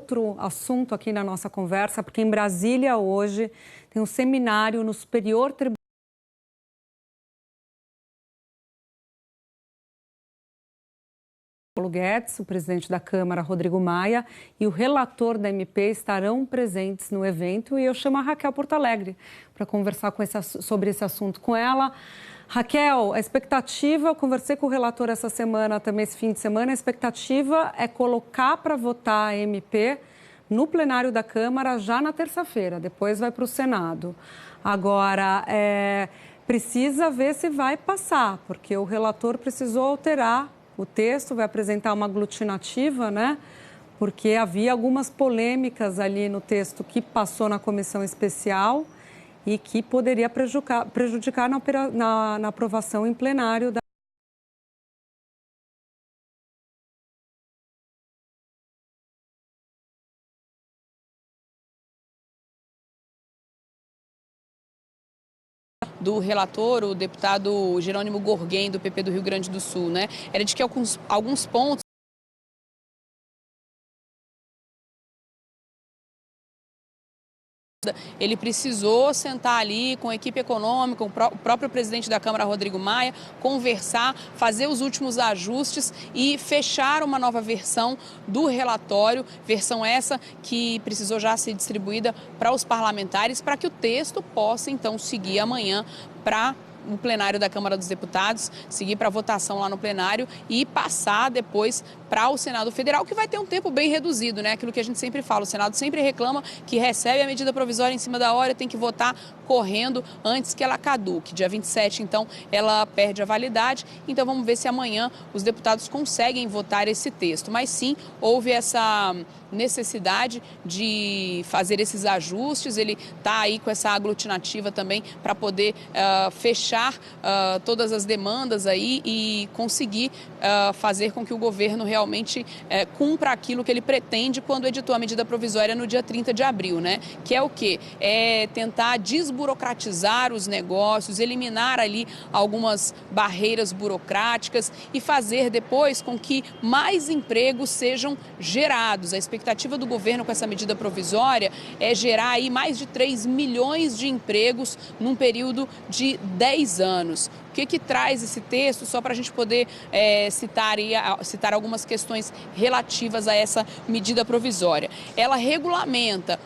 outro assunto aqui na nossa conversa, porque em Brasília hoje tem um seminário no Superior Tribunal Paulo Guedes, o presidente da Câmara, Rodrigo Maia, e o relator da MP estarão presentes no evento. E eu chamo a Raquel Portalegre para conversar sobre esse assunto com ela. Raquel, a expectativa, eu conversei com o relator essa semana, também esse fim de semana, a expectativa é colocar para votar a MP no plenário da Câmara já na terça-feira, depois vai para o Senado. Agora, precisa ver se vai passar, porque o relator precisou alterar o texto, vai apresentar uma aglutinativa, né? Porque havia algumas polêmicas ali no texto que passou na comissão especial e que poderia prejudicar na aprovação em plenário da do relator, o deputado Jerônimo Gorghen, do PP do Rio Grande do Sul, né? Era de que alguns pontos ele precisou sentar ali com a equipe econômica, com o próprio presidente da Câmara, Rodrigo Maia, conversar, fazer os últimos ajustes e fechar uma nova versão do relatório, versão essa que precisou já ser distribuída para os parlamentares, para que o texto possa então seguir amanhã para o plenário da Câmara dos Deputados, seguir para votação lá no plenário e passar depois para o Senado Federal, que vai ter um tempo bem reduzido, né? Aquilo que a gente sempre fala, o Senado sempre reclama que recebe a medida provisória em cima da hora e tem que votar correndo antes que ela caduque. Dia 27, então, ela perde a validade. Então, vamos ver se amanhã os deputados conseguem votar esse texto. Mas sim, houve essa necessidade de fazer esses ajustes. Ele está aí com essa aglutinativa também para poder fechar todas as demandas aí e conseguir fazer com que o governo realmente cumpra aquilo que ele pretende quando editou a medida provisória no dia 30 de abril, né? Que é o quê? É tentar desburocratizar os negócios, eliminar ali algumas barreiras burocráticas e fazer depois com que mais empregos sejam gerados. A expectativa do governo com essa medida provisória é gerar aí mais de 3 milhões de empregos num período de 10 anos. O que traz esse texto, só para a gente poder citar algumas questões relativas a essa medida provisória. Ela regulamenta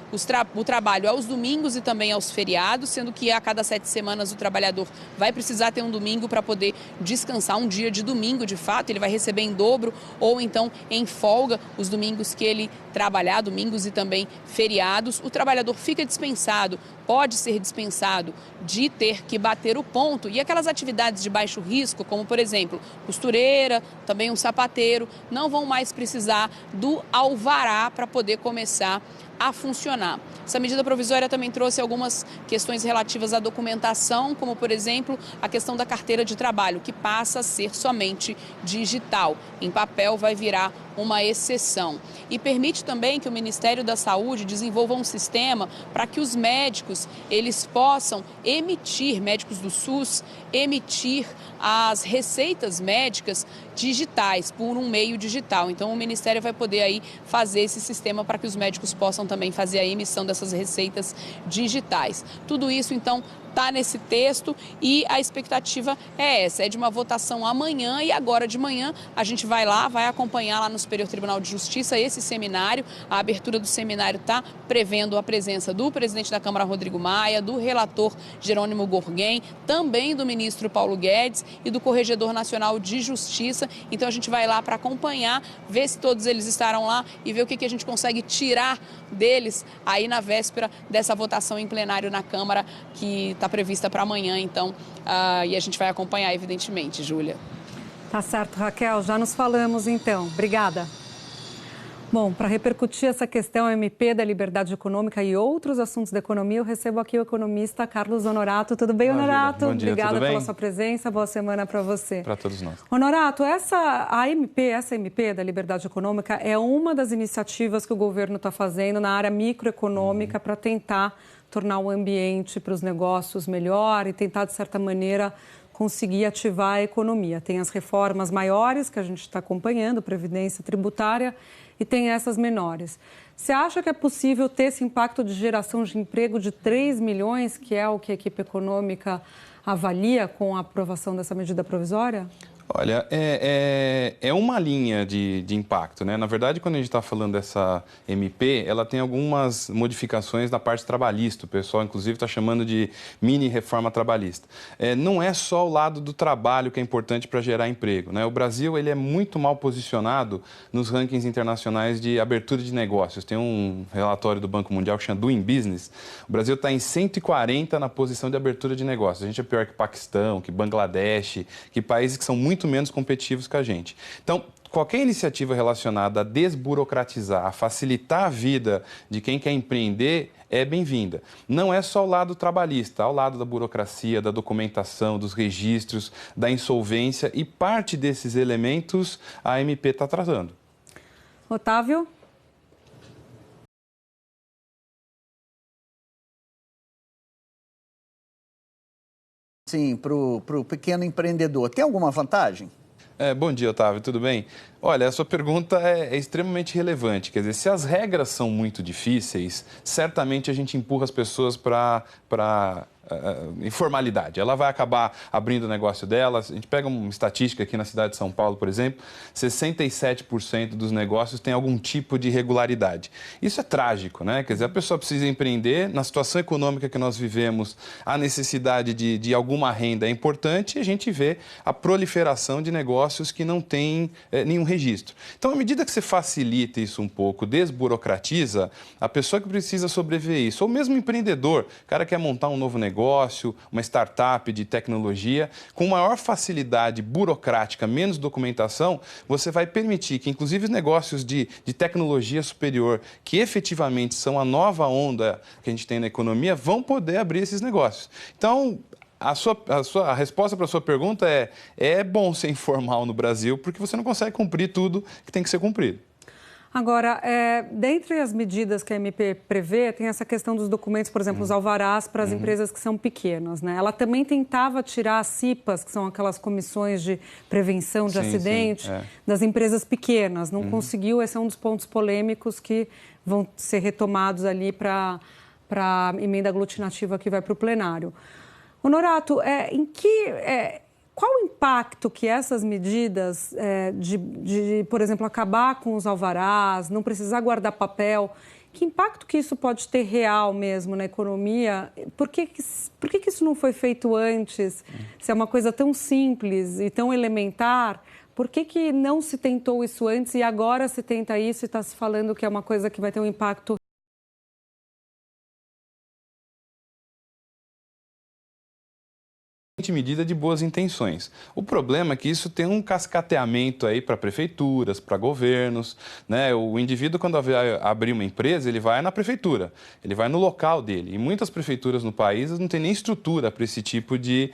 o trabalho aos domingos e também aos feriados, sendo que a cada 7 semanas o trabalhador vai precisar ter um domingo para poder descansar, um dia de domingo de fato, ele vai receber em dobro ou então em folga os domingos que ele trabalhar, domingos e também feriados. O trabalhador fica dispensado, pode ser dispensado de ter que bater o ponto e aquelas atividades de baixo risco, como por exemplo, costureira, também um sapateiro, não vão mais precisar do alvará para poder começar a funcionar. Essa medida provisória também trouxe algumas questões relativas à documentação, como por exemplo, a questão da carteira de trabalho, que passa a ser somente digital. Em papel vai virar uma exceção. E permite também que o Ministério da Saúde desenvolva um sistema para que os médicos, eles possam emitir, médicos do SUS, emitir as receitas médicas digitais, por um meio digital. Então, o Ministério vai poder aí fazer esse sistema para que os médicos possam também fazer a emissão dessas receitas digitais. Tudo isso, então, está nesse texto e a expectativa é essa, é de uma votação amanhã e agora de manhã a gente vai lá, vai acompanhar lá no Superior Tribunal de Justiça esse seminário. A abertura do seminário está prevendo a presença do presidente da Câmara, Rodrigo Maia, do relator Jerônimo Gorghen, também do ministro Paulo Guedes e do Corregedor Nacional de Justiça. Então a gente vai lá para acompanhar, ver se todos eles estarão lá e ver o que a gente consegue tirar deles aí na véspera dessa votação em plenário na Câmara, que está prevista para amanhã, então, e a gente vai acompanhar, evidentemente, Júlia. Tá certo, Raquel, já nos falamos então. Obrigada. Bom, para repercutir essa questão MP da liberdade econômica e outros assuntos da economia, eu recebo aqui o economista Carlos Honorato. Tudo bem, Honorato? Bom dia, obrigada tudo bem? Pela sua presença, boa semana para você. Para todos nós. Honorato, essa MP da liberdade econômica é uma das iniciativas que o governo está fazendo na área microeconômica para tentar tornar o ambiente para os negócios melhor e tentar, de certa maneira, conseguir ativar a economia. Tem as reformas maiores que a gente está acompanhando, previdência tributária, e tem essas menores. Você acha que é possível ter esse impacto de geração de emprego de 3 milhões, que é o que a equipe econômica avalia com a aprovação dessa medida provisória? Olha, é uma linha de impacto, né? Na verdade, quando a gente está falando dessa MP, ela tem algumas modificações na parte trabalhista. O pessoal, inclusive, está chamando de mini reforma trabalhista. Não é só o lado do trabalho que é importante para gerar emprego, né? O Brasil ele é muito mal posicionado nos rankings internacionais de abertura de negócios. Tem um relatório do Banco Mundial que chama Doing Business. O Brasil está em 140 na posição de abertura de negócios. A gente é pior que Paquistão, que Bangladesh, que países que são muito menos competitivos que a gente. Então, qualquer iniciativa relacionada a desburocratizar, a facilitar a vida de quem quer empreender é bem-vinda. Não é só o lado trabalhista, ao lado da burocracia, da documentação, dos registros, da insolvência e parte desses elementos a MP está tratando. Otávio? Sim, para o pequeno empreendedor. Tem alguma vantagem? Bom dia, Otávio, tudo bem? Olha, a sua pergunta é extremamente relevante. Quer dizer, se as regras são muito difíceis, certamente a gente empurra as pessoas para informalidade. Ela vai acabar abrindo o negócio dela. A gente pega uma estatística aqui na cidade de São Paulo, por exemplo, 67% dos negócios têm algum tipo de irregularidade. Isso é trágico, né? Quer dizer, a pessoa precisa empreender, na situação econômica que nós vivemos, a necessidade de alguma renda é importante e a gente vê a proliferação de negócios que não têm nenhum registro. Então, à medida que você facilita isso um pouco, desburocratiza, a pessoa que precisa sobreviver isso, ou mesmo o empreendedor, o cara quer montar um novo negócio, uma startup de tecnologia, com maior facilidade burocrática, menos documentação, você vai permitir que, inclusive, os negócios de tecnologia superior, que efetivamente são a nova onda que a gente tem na economia, vão poder abrir esses negócios. Então, a resposta para a sua pergunta é bom ser informal no Brasil, porque você não consegue cumprir tudo que tem que ser cumprido. Agora, dentre as medidas que a MP prevê, tem essa questão dos documentos, por exemplo, os alvarás para as empresas que são pequenas, né? Ela também tentava tirar as CIPAs, que são aquelas comissões de prevenção de acidente, das empresas pequenas. Não conseguiu, esse é um dos pontos polêmicos que vão ser retomados ali para a emenda aglutinativa que vai para o plenário. Honorato, qual o impacto que essas medidas por exemplo, acabar com os alvarás, não precisar guardar papel, que impacto que isso pode ter real mesmo na economia? Por que isso não foi feito antes? Se é uma coisa tão simples e tão elementar, por que não se tentou isso antes e agora se tenta isso e está se falando que é uma coisa que vai ter um impacto? Medida de boas intenções. O problema é que isso tem um cascateamento aí para prefeituras, para governos, né? O indivíduo, quando vai abrir uma empresa, ele vai na prefeitura, ele vai no local dele. E muitas prefeituras no país não têm nem estrutura para esse tipo de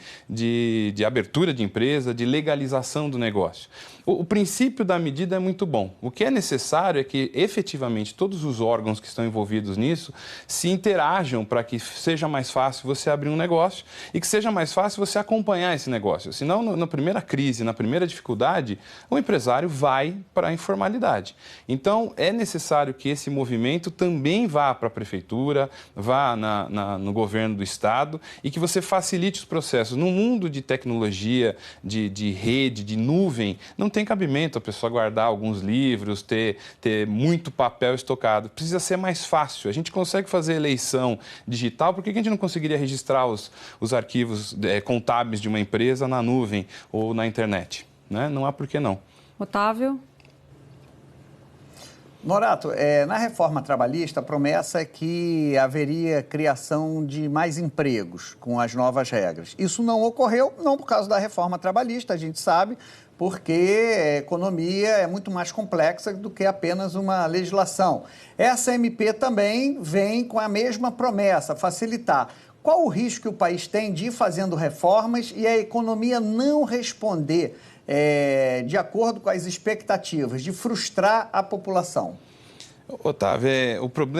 abertura de empresa, de legalização do negócio. O princípio da medida é muito bom. O que é necessário é que, efetivamente, todos os órgãos que estão envolvidos nisso se interajam para que seja mais fácil você abrir um negócio e que seja mais fácil você acompanhar esse negócio. Senão, na primeira crise, na primeira dificuldade, o empresário vai para a informalidade. Então, é necessário que esse movimento também vá para a prefeitura, vá no governo do estado e que você facilite os processos. No mundo de tecnologia, de rede, de nuvem, não tem cabimento a pessoa guardar alguns livros, ter muito papel estocado. Precisa ser mais fácil. A gente consegue fazer eleição digital, por que a gente não conseguiria registrar os arquivos contábeis de uma empresa na nuvem ou na internet? Né? Não há por que não. Otávio? Norato, na reforma trabalhista, a promessa é que haveria criação de mais empregos com as novas regras. Isso não ocorreu, não por causa da reforma trabalhista, a gente sabe, porque a economia é muito mais complexa do que apenas uma legislação. Essa MP também vem com a mesma promessa, facilitar. Qual o risco que o país tem de ir fazendo reformas e a economia não responder de acordo com as expectativas, de frustrar a população? Otávio,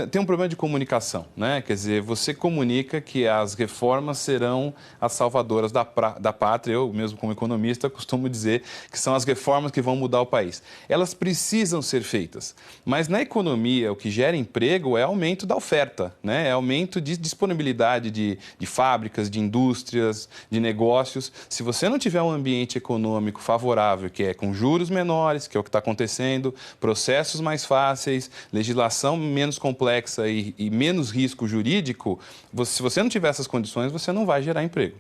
tem um problema de comunicação, né? Quer dizer, você comunica que as reformas serão as salvadoras da pátria. Eu mesmo, como economista, costumo dizer que são as reformas que vão mudar o país. Elas precisam ser feitas, mas na economia o que gera emprego é aumento da oferta, né? É aumento de disponibilidade de fábricas, de indústrias, de negócios. Se você não tiver um ambiente econômico favorável, que é com juros menores, que é o que está acontecendo, processos mais fáceis, legislação menos complexa e menos risco jurídico, se você não tiver essas condições, você não vai gerar emprego.